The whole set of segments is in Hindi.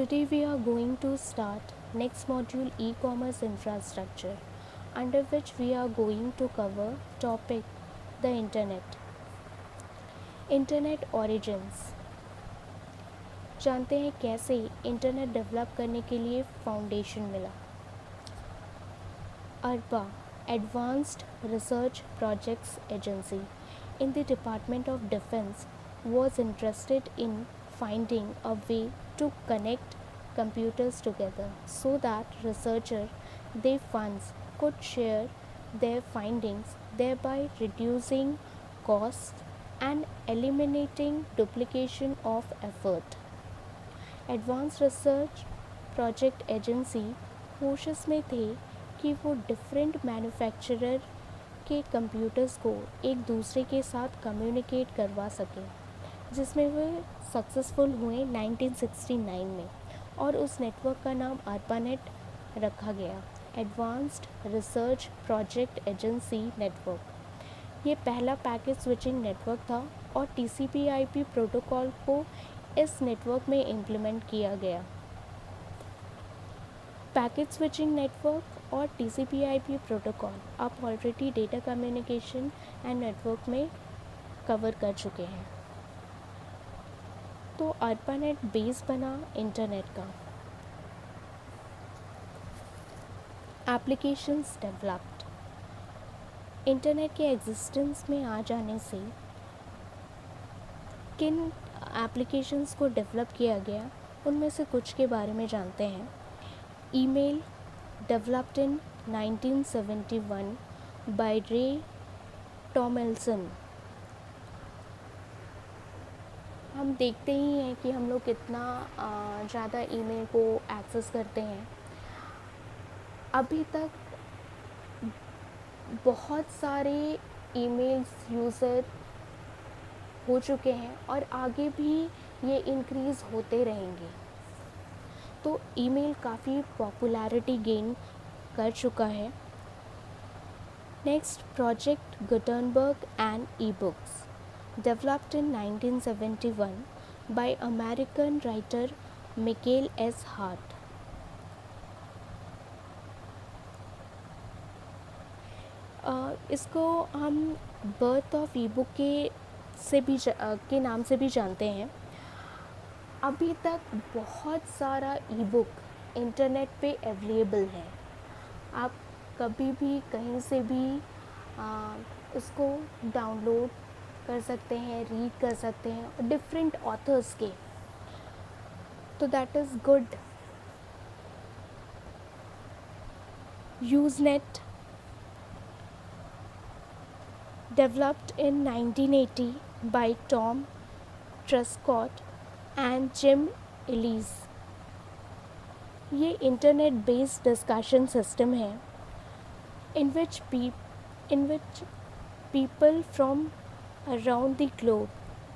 Today we are going to start next module e-commerce infrastructure, under which we are going to cover topic the internet. Internet origins. जानते हैं कैसे इंटरनेट डेवलप करने के लिए फाउंडेशन मिला. ARPA, Advanced Research Projects Agency in the Department of Defense, was interested in finding a way to connect computers together so that researchers they funds could share their findings, thereby reducing costs and eliminating duplication of effort. Advance research project agency कोशिश में थे कि वो डिफरेंट मैन्युफैक्चरर के कंप्यूटर्स को एक दूसरे के साथ कम्युनिकेट करवा सकें, जिसमें वे सक्सेसफुल हुए 1969 में, और उस नेटवर्क का नाम ARPANET रखा गया, advanced research project agency network. ये पहला पैकेट स्विचिंग नेटवर्क था और TCP/IP प्रोटोकॉल को इस नेटवर्क में इम्प्लीमेंट किया गया. पैकेट स्विचिंग नेटवर्क और TCP/IP प्रोटोकॉल आप already data communication and network में कवर कर चुके हैं. तो ARPANET बेस बना इंटरनेट का. Applications developed. इंटरनेट के एग्जिस्टेंस में आ जाने से किन एप्लीकेशंस को डेवलप किया गया, उनमें से कुछ के बारे में जानते हैं. ईमेल, डेवलप्ड इन 1971 बाय रे टॉमलिंसन. हम देखते ही हैं कि हम लोग कितना ज़्यादा ईमेल को एक्सेस करते हैं. अभी तक बहुत सारे ईमेल्स यूज़र हो चुके हैं और आगे भी ये इंक्रीज़ होते रहेंगे. तो ईमेल काफ़ी पॉपुलैरिटी गेन कर चुका है. Next, project Gutenberg and e-books, developed in 1971 bye American writer Mikel S heart. इसको हम बर्थ ऑफ ई बुक के नाम से भी जानते हैं. अभी तक बहुत सारा ई बुक इंटरनेट पे अवेलेबल है. आप कभी भी कहीं से भी उसको डाउनलोड कर सकते हैं, रीड कर सकते हैं, डिफरेंट ऑथर्स के. तो that is good. Usenet, developed in 1980 by Tom Truscott and Jim Ellis. ये इंटरनेट बेस्ड डिस्कशन सिस्टम है in which people from around the globe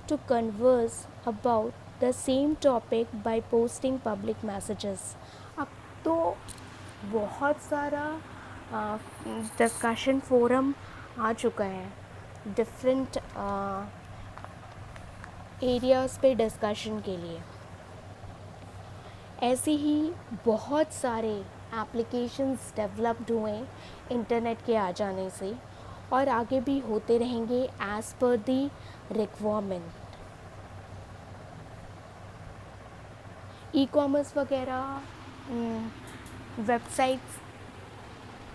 to converse about the same topic by posting public messages. अब तो बहुत सारा डिस्कशन फोरम आ चुका है डिफरेंट एरियाज़ पे डिस्कशन के लिए. ऐसे ही बहुत सारे एप्लीकेशंस डेवलप्ड हुए इंटरनेट के आ जाने से, और आगे भी होते रहेंगे as per the requirement. E-commerce वगैरह वेबसाइट्स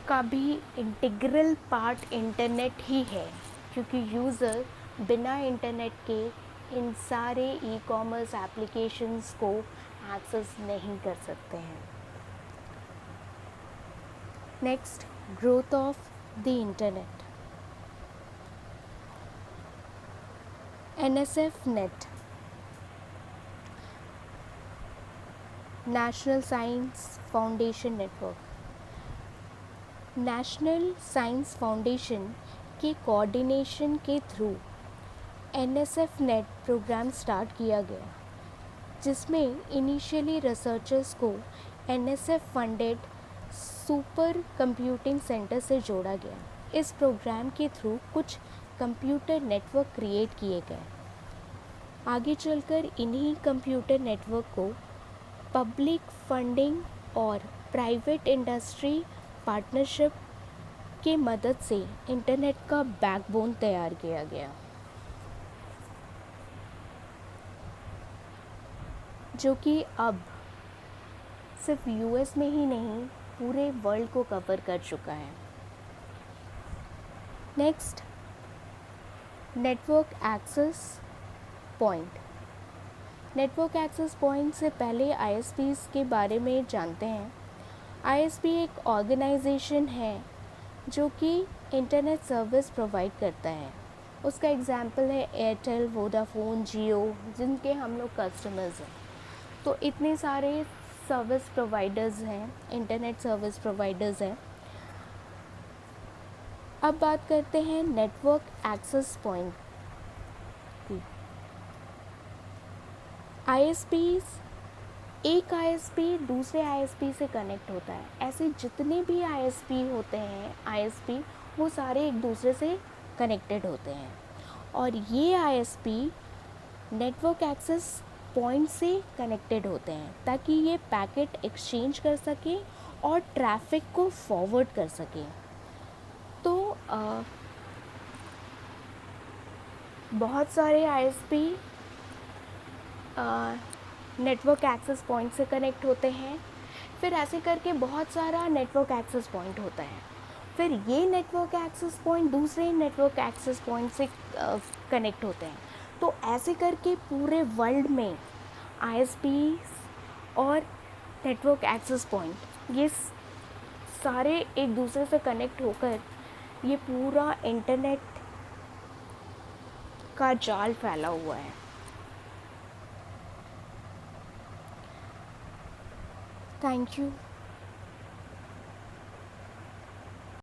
का भी इंटीग्रल पार्ट इंटरनेट ही है, क्योंकि यूज़र बिना इंटरनेट के इन सारे ई-कॉमर्स एप्लीकेशंस को एक्सेस नहीं कर सकते हैं. Next, growth of the internet. NSF net, national science foundation network. National science foundation के कोऑर्डिनेशन के through NSF net program start किया गया, जिसमें इनिशियली रिसर्चर्स को NSF funded super computing centre से जोड़ा गया. इस प्रोग्राम के थ्रू कुछ कंप्यूटर नेटवर्क क्रिएट किए गए. आगे चलकर इन्हीं कंप्यूटर नेटवर्क को पब्लिक फंडिंग और प्राइवेट इंडस्ट्री पार्टनरशिप की मदद से इंटरनेट का बैकबोन तैयार किया गया, जो कि अब सिर्फ यूएस में ही नहीं पूरे वर्ल्ड को कवर कर चुका है। Next, network access point. Network access point से पहले आईएसपीज़ के बारे में जानते हैं। आईएसपी एक ऑर्गेनाइजेशन है जो कि इंटरनेट सर्विस प्रोवाइड करता है। उसका एग्जांपल है एयरटेल, वोडाफोन, जियो, जिनके हम लोग कस्टमर्स हैं। तो इतने सारे सर्विस प्रोवाइडर्स हैं, इंटरनेट सर्विस प्रोवाइडर्स हैं। अब बात करते हैं नेटवर्क एक्सेस पॉइंट की। आईएसपीज़, एक आईएसपी दूसरे आईएसपी से कनेक्ट होता है। ऐसे जितने भी आईएसपी होते हैं, आईएसपी, वो सारे एक दूसरे से कनेक्टेड होते हैं और ये आईएसपी नेटवर्क एक्सेस पॉइंट से कनेक्टेड होते हैं ताकि ये पैकेट एक्सचेंज कर सकें और ट्रैफिक को फॉरवर्ड कर सकें। तो बहुत सारे आईएसपी नेटवर्क एक्सेस पॉइंट से कनेक्ट होते हैं। फिर ऐसे करके बहुत सारा नेटवर्क एक्सेस पॉइंट होता है। फिर ये नेटवर्क एक्सेस पॉइंट दूसरे नेटवर्क एक्सेस पॉइंट से कनेक्ट होते हैं। तो ऐसे करके पूरे वर्ल्ड में आईएसपीज़ और नेटवर्क एक्सेस पॉइंट ये सारे एक दूसरे से कनेक्ट होकर ये पूरा इंटरनेट का जाल फैला हुआ है। Thank you.